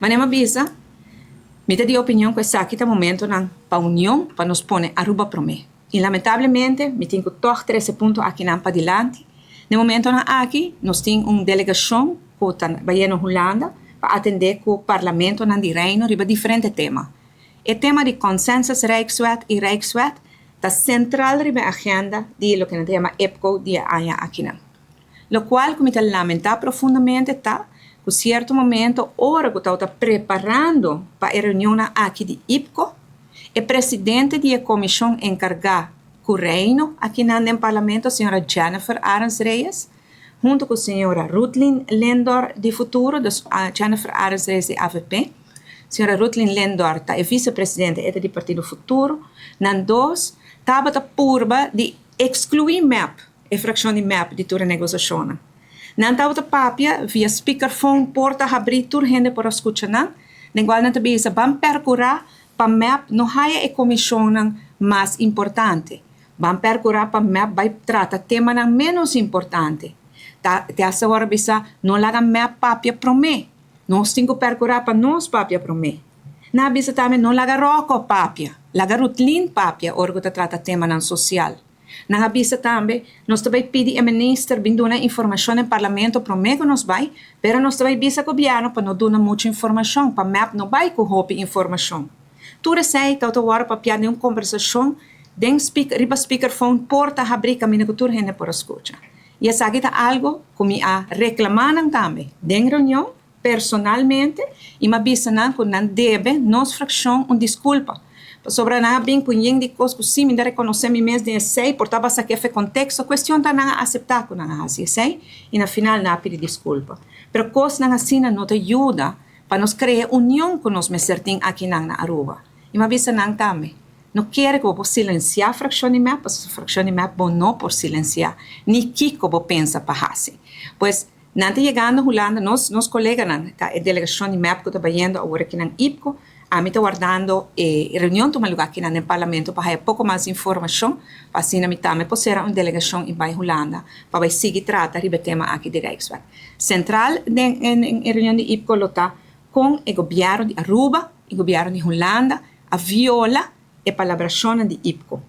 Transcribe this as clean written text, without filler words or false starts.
Manema bisa, mita di opinião que essa aqui tá momento na pa união para nos pôr Aruba prome. E lamentavelmente, me tenho que tocar esse ponto aqui na para dilante. No momento na aqui, nós temos uma delegação que está na Holanda para atender com o parlamento na de Reino riba diferente tema. O tema de consensus Rijkswet e Rijkswet está central riba agenda de lo que se llama EPCO de año aqui na. Lo cual, como te lamenta profundamente, está que certo momento, ora que está preparando para a reunião aqui de IPCO, o presidente da comissão encarregada com o Reino, aqui no parlamento, a senhora Jennifer Arens Reyes, junto com a senhora Ruthlin Lendor de Futuro, a Jennifer Arens Reyes de AVP, a senhora Ruthlin Lendor é vice-presidente do Partido Futuro, nas duas, estava a purba de excluir MEP, a fração de MEP de toda a negociação. Não estava papia via speakerphone porta abrir tur gente para escutar não, igual não também se vão percorrer para MEP não há a comissão mais importante, vão percorrer para MEP vai tratar tema menos importante. Te asseguro bisa não laga MEP papia prome, nós temos que percorrer para nós papia prome. Na bisa também não laga roco papia, laga rutlin papia orgo te trata tema social. Na avisa também, nós também pedimos ao ministro vindo uma informação no parlamento para que nós vai, mas nós também pedimos ao governo para não dar muita informação, para MEP não vai com roupa informação. Tudo sei, então agora para piar uma conversação, riba speakerphone porta abrir caminho que tudo gente por escutar. E essa aqui é algo que me a reclamar também, em reunião, personalmente, e me avisa que não deve, nossa fração, desculpa. Sobre nada bem com de coisas que sim, me reconhecer me mesmo de sei, portava essa que é contexto, questão tá não aceitar com não assim, sei, e na final não pedir desculpa. Pero coisas não assim não te ajuda para nos criar união com nós mesertim aqui na Aruba. E me avisa não também. Não quero que eu vou silenciar a fração de MEP, porque a fração de MEP vou não por silenciar, nem que eu vou pensar para assim. Pois não te chegando Holanda, nos colegas a delegação de MEP que está vendo agora aqui na IPCO, a mim está guardando reunião toma lugar aqui no parlamento para ter pouco mais informação, para assim a mim também pode ser uma delegação em Holanda para seguir tratar o tema aqui de Rijkswet. Central em reunião de IPCO está com o governo de Aruba, o governo de Holanda, a viola e palabração de IPCO.